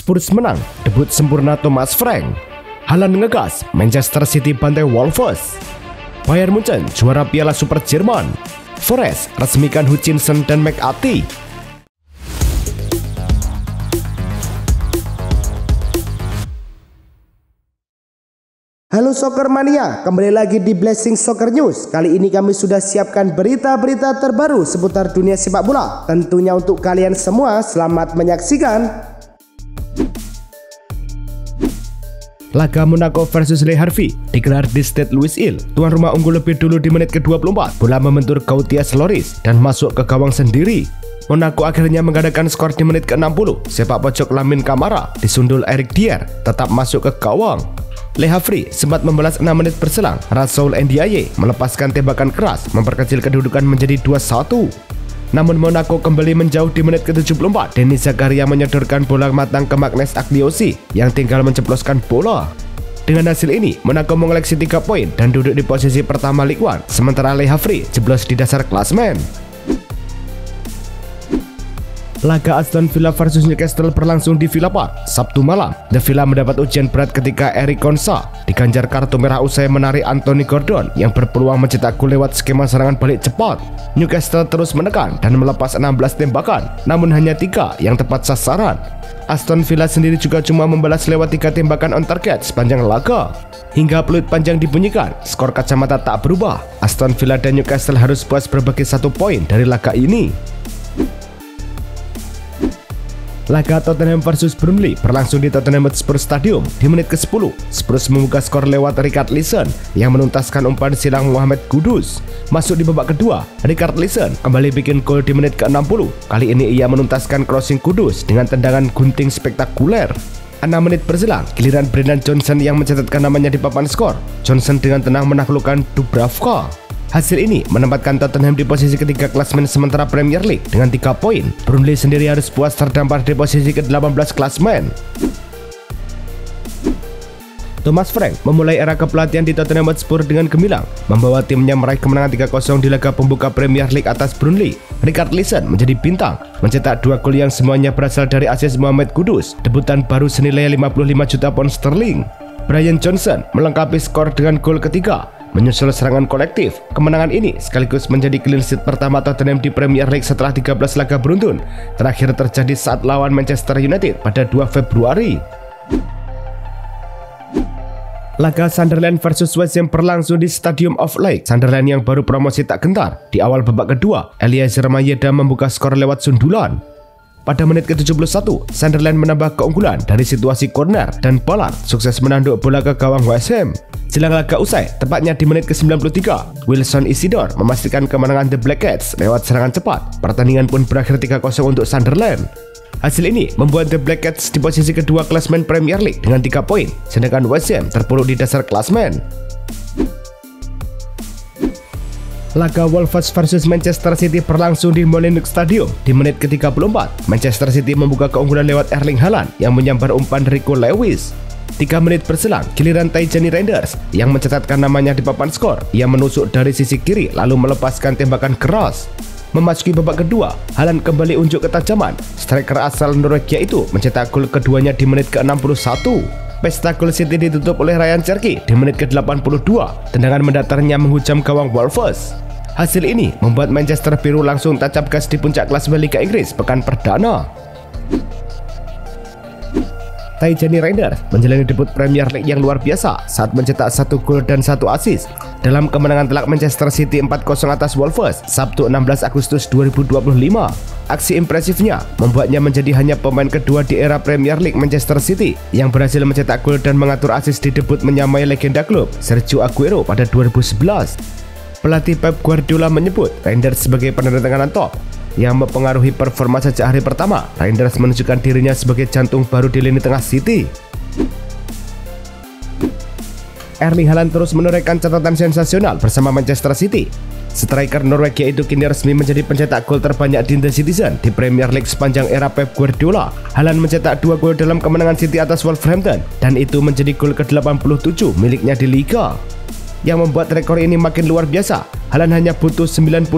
Spurs menang, debut sempurna Thomas Frank. Haaland ngegas, Manchester City bantai Wolves. Bayern Munchen juara Piala Super Jerman. Forest resmikan Hutchinson dan McAtee. Halo Soccer Mania, kembali lagi di Blessing Soccer News. Kali ini kami sudah siapkan berita-berita terbaru seputar dunia sepak bola. Tentunya untuk kalian semua, selamat menyaksikan. Laga Monaco versus Le Havre digelar di Stade Louis Hill. Tuan rumah unggul lebih dulu di menit ke-24. Bola membentur Gauthier Loris dan masuk ke gawang sendiri. Monaco akhirnya mengadakan skor di menit ke-60. Sepak pojok Lamine Camara disundul Eric Dier tetap masuk ke gawang. Le Havre sempat membalas 6 menit berselang. Rasoul Ndiaye melepaskan tembakan keras memperkecil kedudukan menjadi 2-1. Namun Monaco kembali menjauh di menit ke-74. Denis Zakaria menyodorkan bola matang ke Magnus Agliosi yang tinggal menceploskan bola. Dengan hasil ini, Monaco mengoleksi 3 poin dan duduk di posisi pertama Ligue 1, sementara Le Havre jeblos di dasar klasemen. Laga Aston Villa versus Newcastle berlangsung di Villa Park Sabtu malam. The Villa mendapat ujian berat ketika Eric Konsa diganjar kartu merah usai menarik Anthony Gordon yang berpeluang mencetak gol lewat skema serangan balik cepat. Newcastle terus menekan dan melepas 16 tembakan, namun hanya 3 yang tepat sasaran. Aston Villa sendiri juga cuma membalas lewat 3 tembakan on target sepanjang laga. Hingga peluit panjang dibunyikan, skor kacamata tak berubah. Aston Villa dan Newcastle harus puas berbagi 1 poin dari laga ini. Laga Tottenham versus Burnley berlangsung di Tottenham Hotspur Stadium. Di menit ke-10, Spurs membuka skor lewat Richarlison yang menuntaskan umpan silang Mohamed Kudus. Masuk di babak kedua, Richarlison kembali bikin gol di menit ke-60. Kali ini ia menuntaskan crossing Kudus dengan tendangan gunting spektakuler. 6 menit berselang, giliran Brendan Johnson yang mencatatkan namanya di papan skor. Johnson dengan tenang menaklukkan Dubravka. Hasil ini menempatkan Tottenham di posisi ketiga klasemen sementara Premier League dengan 3 poin. Burnley sendiri harus puas terdampar di posisi ke-18 klasemen. Thomas Frank memulai era kepelatihan di Tottenham Hotspur dengan gemilang, membawa timnya meraih kemenangan 3-0 di laga pembuka Premier League atas Burnley. Richarlison menjadi bintang, mencetak 2 gol yang semuanya berasal dari asis Mohamed Kudus, debutan baru senilai 55 juta pound sterling. Brian Johnson melengkapi skor dengan gol ketiga. Menyusul serangan kolektif, kemenangan ini sekaligus menjadi clean sheet pertama Tottenham di Premier League setelah 13 laga beruntun. Terakhir terjadi saat lawan Manchester United pada 2 Februari. Laga Sunderland versus West Ham berlangsung di Stadium of Light. Sunderland yang baru promosi tak gentar. Di awal babak kedua, Eliezer Mayeda membuka skor lewat sundulan. Pada menit ke-71, Sunderland menambah keunggulan dari situasi corner dan Pollard sukses menanduk bola ke gawang West Ham. Jelang laga usai, tepatnya di menit ke-93, Wilson Isidore memastikan kemenangan The Black Cats lewat serangan cepat. Pertandingan pun berakhir 3-0 untuk Sunderland. Hasil ini membuat The Black Cats di posisi kedua klasemen Premier League dengan 3 poin, sedangkan West Ham terpuruk di dasar klasemen. Laga Wolves versus Manchester City berlangsung di Molineux Stadium. Di menit ke-34, Manchester City membuka keunggulan lewat Erling Haaland yang menyambar umpan Rico Lewis. 3 menit berselang, giliran Tijani Reinders yang mencatatkan namanya di papan skor. Ia menusuk dari sisi kiri lalu melepaskan tembakan keras. Memasuki babak kedua, Haaland kembali unjuk ketajaman. Striker asal Norwegia itu mencetak gol keduanya di menit ke-61. Pesta gol City ditutup oleh Ryan Cherki di menit ke-82. Tendangan mendatarnya menghujam gawang Wolves. Hasil ini membuat Manchester Biru langsung tancap gas di puncak klasemen Liga Inggris pekan perdana. Tijani Reinders menjalani debut Premier League yang luar biasa saat mencetak 1 gol dan 1 assist dalam kemenangan telak Manchester City 4-0 atas Wolves Sabtu 16 Agustus 2025. Aksi impresifnya membuatnya menjadi hanya pemain kedua di era Premier League Manchester City yang berhasil mencetak gol dan mengatur assist di debut menyamai legenda klub Sergio Aguero pada 2011. Pelatih Pep Guardiola menyebut Reinders sebagai penandatanganan top yang mempengaruhi performa sejak hari pertama. Reinders menunjukkan dirinya sebagai jantung baru di lini tengah City. Erling Haaland terus menorehkan catatan sensasional bersama Manchester City. Striker Norwegia itu kini resmi menjadi pencetak gol terbanyak di The Citizen di Premier League sepanjang era Pep Guardiola. Haaland mencetak 2 gol dalam kemenangan City atas Wolverhampton dan itu menjadi gol ke-87 miliknya di Liga. Yang membuat rekor ini makin luar biasa, Haaland hanya butuh 98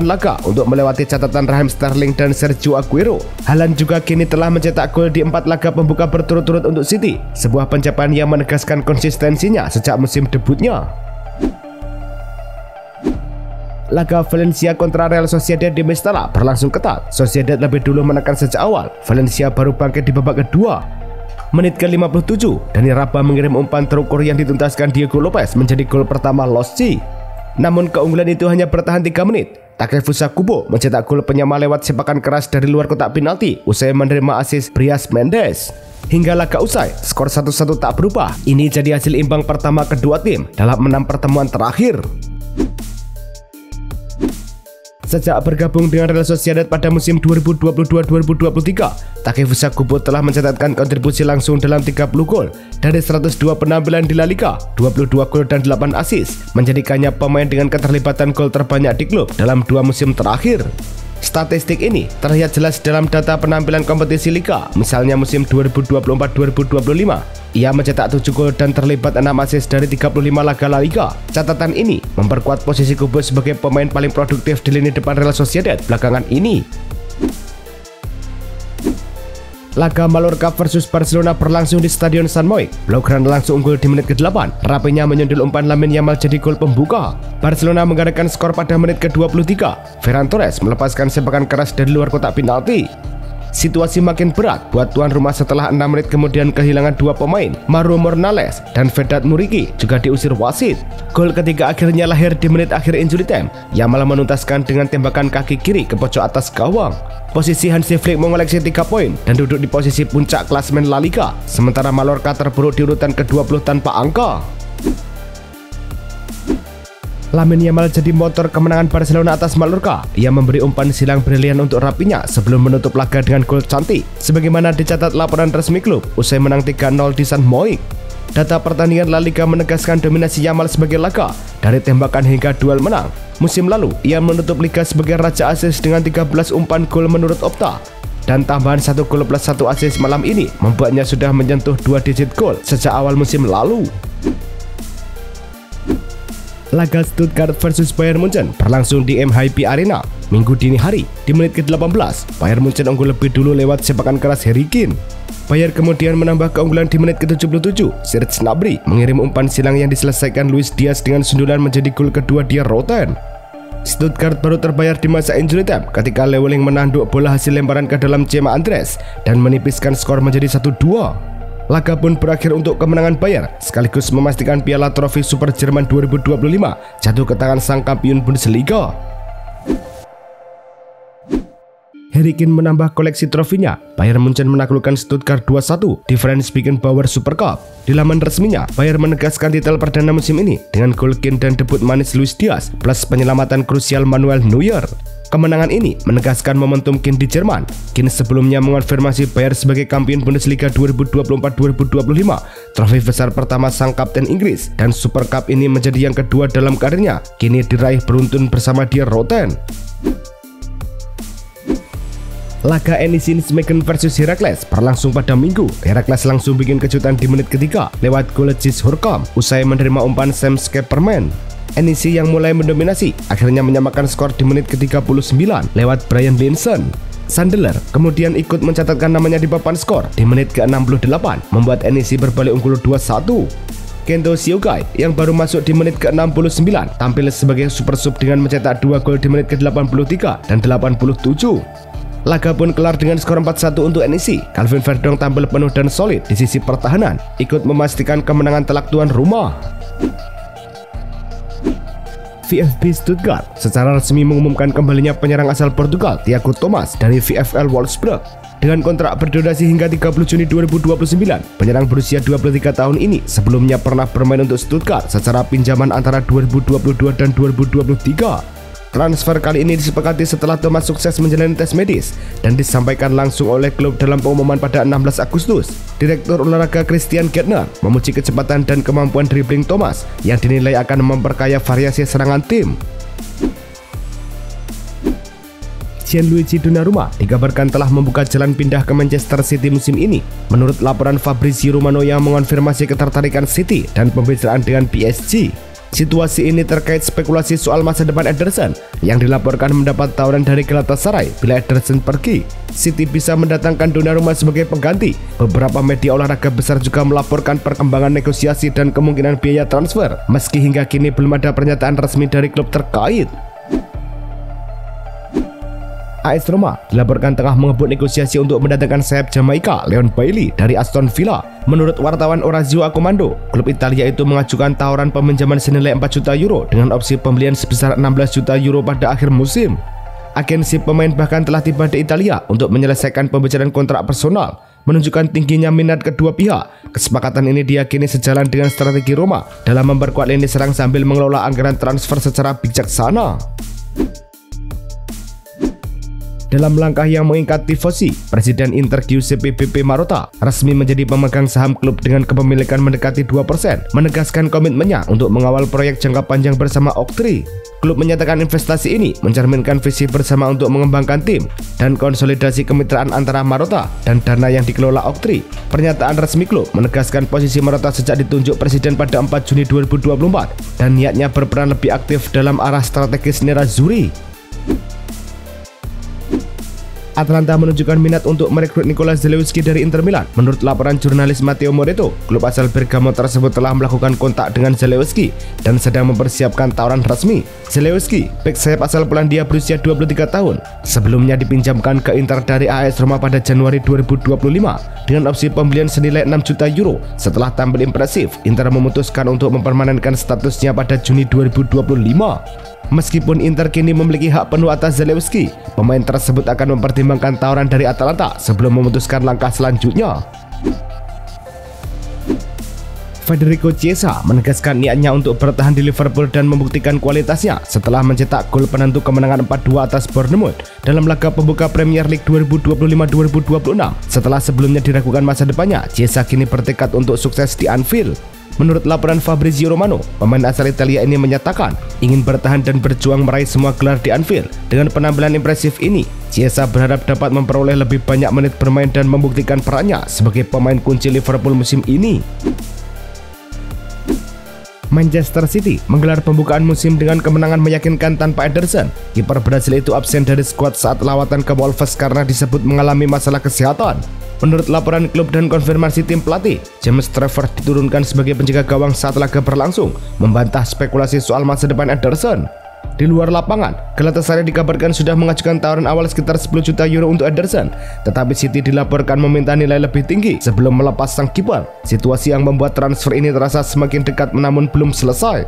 laga untuk melewati catatan Raheem Sterling dan Sergio Aguero. Haaland juga kini telah mencetak gol di 4 laga pembuka berturut-turut untuk City, sebuah pencapaian yang menegaskan konsistensinya sejak musim debutnya. Laga Valencia kontra Real Sociedad di Mestalla berlangsung ketat. Sociedad lebih dulu menekan sejak awal. Valencia baru bangkit di babak kedua. Menit ke-57, Dani Rabah mengirim umpan terukur yang dituntaskan Diego Lopez menjadi gol pertama Losci. Namun keunggulan itu hanya bertahan 3 menit. Takefusa Kubo mencetak gol penyama lewat sepakan keras dari luar kotak penalti usai menerima asis Bryce Mendes. Hingga laga usai, skor 1-1 tak berubah. Ini jadi hasil imbang pertama kedua tim dalam 6 pertemuan terakhir. Sejak bergabung dengan Real Sociedad pada musim 2022-2023, Takefusa Kubo telah mencatatkan kontribusi langsung dalam 30 gol dari 102 penampilan di La Liga, 22 gol dan 8 assist, menjadikannya pemain dengan keterlibatan gol terbanyak di klub dalam 2 musim terakhir. Statistik ini terlihat jelas dalam data penampilan kompetisi Liga, misalnya musim 2024-2025. Ia mencetak 7 gol dan terlibat 6 assist dari 35 laga La Liga. Catatan ini memperkuat posisi Kubo sebagai pemain paling produktif di lini depan Real Sociedad belakangan ini. Laga Mallorca versus Barcelona berlangsung di Stadion San Moix. Blaugrana langsung unggul di menit ke-8. Rapinya menyundul umpan Lamine Yamal jadi gol pembuka. Barcelona menggadaikan skor pada menit ke-23. Ferran Torres melepaskan sepakan keras dari luar kotak penalti. Situasi makin berat buat tuan rumah setelah 6 menit kemudian kehilangan 2 pemain, Mauro Morales dan Vedat Muriqi juga diusir wasit. Gol ketiga akhirnya lahir di menit akhir injury time. Yamal menuntaskan dengan tembakan kaki kiri ke pojok atas gawang. Posisi Hansi Flick mengoleksi 3 poin dan duduk di posisi puncak klasemen La Liga, sementara Mallorca terpuruk di urutan ke-20 tanpa angka. Lamine Yamal jadi motor kemenangan Barcelona atas Mallorca. Ia memberi umpan silang brilian untuk Rapinya sebelum menutup laga dengan gol cantik, sebagaimana dicatat laporan resmi klub usai menang 3-0 di San Moix. Data pertandingan La Liga menegaskan dominasi Yamal sebagai laga, dari tembakan hingga duel menang. Musim lalu, ia menutup liga sebagai raja assist dengan 13 umpan gol menurut Opta. Dan tambahan 1 gol plus 1 assist malam ini membuatnya sudah menyentuh 2 digit gol sejak awal musim lalu. Laga Stuttgart versus Bayern Munchen berlangsung di MHP Arena Minggu dini hari. Di menit ke-18, Bayern Munchen unggul lebih dulu lewat sepakan keras Harry Kane. Bayern kemudian menambah keunggulan di menit ke-77. Serge Gnabry mengirim umpan silang yang diselesaikan Luis Diaz dengan sundulan menjadi gol kedua dia Roten. Stuttgart baru terbayar di masa injury time ketika Leweling menanduk bola hasil lemparan ke dalam Cema Andres dan menipiskan skor menjadi 1-2. Laga pun berakhir untuk kemenangan Bayern, sekaligus memastikan piala trofi Super Jerman 2025 jatuh ke tangan sang kampiun Bundesliga. Harry Kane menambah koleksi trofinya. Bayern Munchen menaklukkan Stuttgart 2-1 di Franz Beckenbauer Super Cup. Di laman resminya, Bayern menegaskan titel perdana musim ini dengan gol Kane dan debut manis Luis Diaz plus penyelamatan krusial Manuel Neuer. Kemenangan ini menegaskan momentum Kane di Jerman. Kane sebelumnya mengonfirmasi Bayern sebagai kampion Bundesliga 2024-2025, trofi besar pertama sang kapten Inggris, dan Super Cup ini menjadi yang kedua dalam karirnya. Kini diraih beruntun bersama dia Roten. Laga NEC Nijmegen versus Heracles berlangsung pada Minggu. Heracles langsung bikin kejutan di menit ketiga lewat gol Cis Hurkam usai menerima umpan Sam Skaperman. NEC yang mulai mendominasi akhirnya menyamakan skor di menit ke-39 lewat Brian Linson. Sandeler kemudian ikut mencatatkan namanya di papan skor di menit ke-68, membuat NEC berbalik unggul 2-1. Kento Siogai yang baru masuk di menit ke-69 tampil sebagai super sub dengan mencetak 2 gol di menit ke-83 dan 87. Laga pun kelar dengan skor 4-1 untuk NEC. Calvin Verdong tampil penuh dan solid di sisi pertahanan, ikut memastikan kemenangan telak tuan rumah. VfB Stuttgart secara resmi mengumumkan kembalinya penyerang asal Portugal Thiago Thomas dari VfL Wolfsburg. Dengan kontrak berdurasi hingga 30 Juni 2029, penyerang berusia 23 tahun ini sebelumnya pernah bermain untuk Stuttgart secara pinjaman antara 2022 dan 2023. Transfer kali ini disepakati setelah Thomas sukses menjalani tes medis dan disampaikan langsung oleh klub dalam pengumuman pada 16 Agustus. Direktur olahraga Christian Gärtner memuji kecepatan dan kemampuan dribbling Thomas yang dinilai akan memperkaya variasi serangan tim. Gianluigi Donnarumma dikabarkan telah membuka jalan pindah ke Manchester City musim ini. Menurut laporan Fabrizio Romano yang mengonfirmasi ketertarikan City dan pembicaraan dengan PSG. Situasi ini terkait spekulasi soal masa depan Ederson yang dilaporkan mendapat tawaran dari Galatasaray bila Ederson pergi. City bisa mendatangkan Donnarumma sebagai pengganti. Beberapa media olahraga besar juga melaporkan perkembangan negosiasi dan kemungkinan biaya transfer, meski hingga kini belum ada pernyataan resmi dari klub terkait. AS Roma dilaporkan tengah mengebut negosiasi untuk mendatangkan sayap Jamaika Leon Bailey dari Aston Villa. Menurut wartawan Orazio Accomando, klub Italia itu mengajukan tawaran peminjaman senilai 4 juta euro dengan opsi pembelian sebesar 16 juta euro pada akhir musim. Agen si pemain bahkan telah tiba di Italia untuk menyelesaikan pembicaraan kontrak personal, menunjukkan tingginya minat kedua pihak. Kesepakatan ini diyakini sejalan dengan strategi Roma dalam memperkuat lini serang sambil mengelola anggaran transfer secara bijaksana. Dalam langkah yang mengikat tifosi, Presiden Inter Giuseppe Beppe Marotta resmi menjadi pemegang saham klub dengan kepemilikan mendekati 2%, menegaskan komitmennya untuk mengawal proyek jangka panjang bersama Oktri. Klub menyatakan investasi ini mencerminkan visi bersama untuk mengembangkan tim dan konsolidasi kemitraan antara Marotta dan dana yang dikelola Oktri. Pernyataan resmi klub menegaskan posisi Marotta sejak ditunjuk presiden pada 4 Juni 2024 dan niatnya berperan lebih aktif dalam arah strategis Nerazzurri. Atalanta menunjukkan minat untuk merekrut Nicola Zalewski dari Inter Milan. Menurut laporan jurnalis Matteo Moretto, klub asal Bergamo tersebut telah melakukan kontak dengan Zalewski dan sedang mempersiapkan tawaran resmi. Zalewski, bek sayap asal Polandia berusia 23 tahun, sebelumnya dipinjamkan ke Inter dari AS Roma pada Januari 2025 dengan opsi pembelian senilai 6 juta euro. Setelah tampil impresif, Inter memutuskan untuk mempermanenkan statusnya pada Juni 2025. Meskipun Inter kini memiliki hak penuh atas Zalewski, pemain tersebut akan mempertimbangkan tawaran dari Atalanta sebelum memutuskan langkah selanjutnya. Federico Chiesa menegaskan niatnya untuk bertahan di Liverpool dan membuktikan kualitasnya setelah mencetak gol penentu kemenangan 4-2 atas Bournemouth dalam laga pembuka Premier League 2025-2026. Setelah sebelumnya diragukan masa depannya, Chiesa kini bertekad untuk sukses di Anfield. Menurut laporan Fabrizio Romano, pemain asal Italia ini menyatakan ingin bertahan dan berjuang meraih semua gelar di Anfield. Dengan penampilan impresif ini, Chiesa berharap dapat memperoleh lebih banyak menit bermain dan membuktikan perannya sebagai pemain kunci Liverpool musim ini. Manchester City menggelar pembukaan musim dengan kemenangan meyakinkan tanpa Ederson. Kiper Brasil itu absen dari skuad saat lawatan ke Wolves karena disebut mengalami masalah kesehatan. Menurut laporan klub dan konfirmasi tim pelatih, James Trafford diturunkan sebagai penjaga gawang saat laga berlangsung, membantah spekulasi soal masa depan Ederson. Di luar lapangan, Galatasaray dikabarkan sudah mengajukan tawaran awal sekitar 10 juta euro untuk Ederson, tetapi City dilaporkan meminta nilai lebih tinggi sebelum melepas sang kiper. Situasi yang membuat transfer ini terasa semakin dekat namun belum selesai.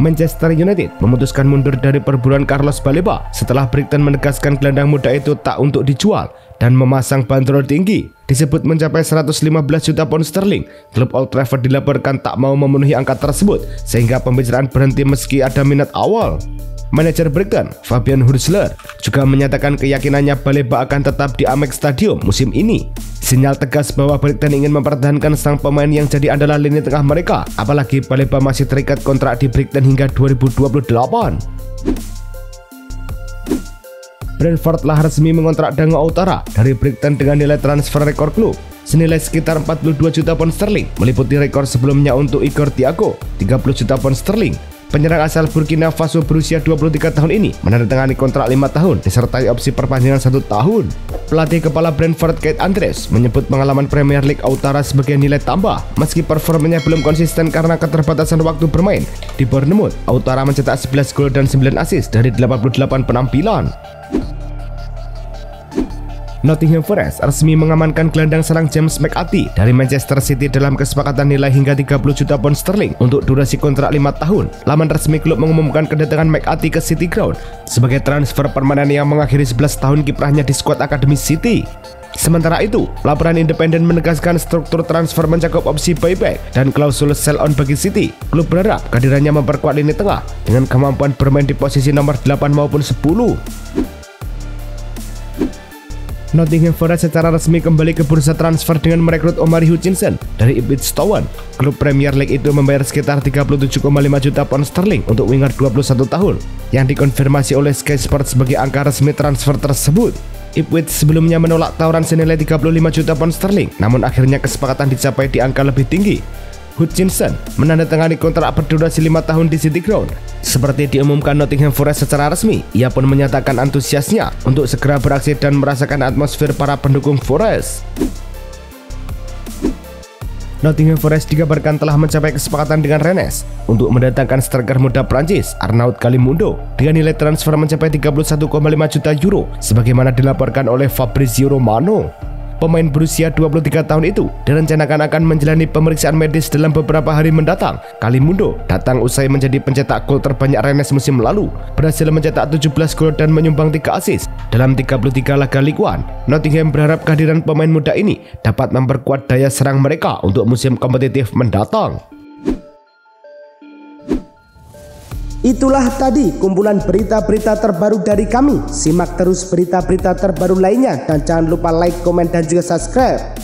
Manchester United memutuskan mundur dari perburuan Carlos Baleba setelah Brighton menegaskan gelandang muda itu tak untuk dijual dan memasang bandrol tinggi, disebut mencapai 115 juta pound sterling. Klub Old Trafford dilaporkan tak mau memenuhi angka tersebut sehingga pembicaraan berhenti meski ada minat awal. Manajer Brighton, Fabian Hurstler, juga menyatakan keyakinannya Baleba akan tetap di Amex Stadium musim ini. Sinyal tegas bahwa Brighton ingin mempertahankan sang pemain yang jadi andalan lini tengah mereka, apalagi Baleba masih terikat kontrak di Brighton hingga 2028. Brentford telah resmi mengontrak Dango Outara dari Brighton dengan nilai transfer rekor klub senilai sekitar 42 juta pound sterling, meliputi rekor sebelumnya untuk Igor Thiago 30 juta pound sterling. Penyerang asal Burkina Faso berusia 23 tahun ini menandatangani kontrak 5 tahun disertai opsi perpanjangan 1 tahun. Pelatih kepala Brentford Keith Andrews menyebut pengalaman Premier League Outara sebagai nilai tambah meski performanya belum konsisten karena keterbatasan waktu bermain. Di Bournemouth, Outara mencetak 11 gol dan 9 assist dari 88 penampilan. Nottingham Forest resmi mengamankan gelandang serang James McAtee dari Manchester City dalam kesepakatan nilai hingga 30 juta pound sterling untuk durasi kontrak 5 tahun. Laman resmi klub mengumumkan kedatangan McAtee ke City Ground sebagai transfer permanen yang mengakhiri 11 tahun kiprahnya di skuad Akademi City. Sementara itu, laporan independen menegaskan struktur transfer mencakup opsi buyback dan klausul sell on bagi City. Klub berharap kehadirannya memperkuat lini tengah dengan kemampuan bermain di posisi nomor 8 maupun 10. Nottingham Forest secara resmi kembali ke bursa transfer dengan merekrut Omari Hutchinson dari Ipswich Town. Klub Premier League itu membayar sekitar 37,5 juta pound sterling untuk winger 21 tahun yang dikonfirmasi oleh Sky Sports sebagai angka resmi transfer tersebut. Ipswich sebelumnya menolak tawaran senilai 35 juta pound sterling, namun akhirnya kesepakatan dicapai di angka lebih tinggi. Hutchinson menandatangani kontrak berdurasi 5 tahun di City Ground. Seperti diumumkan Nottingham Forest secara resmi, ia pun menyatakan antusiasnya untuk segera beraksi dan merasakan atmosfer para pendukung Forest. Nottingham Forest dikabarkan telah mencapai kesepakatan dengan Rennes untuk mendatangkan striker muda Prancis Arnaud Kalimundo dengan nilai transfer mencapai 31,5 juta euro sebagaimana dilaporkan oleh Fabrizio Romano. Pemain berusia 23 tahun itu direncanakan akan menjalani pemeriksaan medis dalam beberapa hari mendatang. Kalimundo datang usai menjadi pencetak gol terbanyak Rennes musim lalu, berhasil mencetak 17 gol dan menyumbang 3 assist dalam 33 laga Ligue 1. Nottingham berharap kehadiran pemain muda ini dapat memperkuat daya serang mereka untuk musim kompetitif mendatang. Itulah tadi kumpulan berita-berita terbaru dari kami. Simak terus berita-berita terbaru lainnya dan jangan lupa like, komen, dan juga subscribe.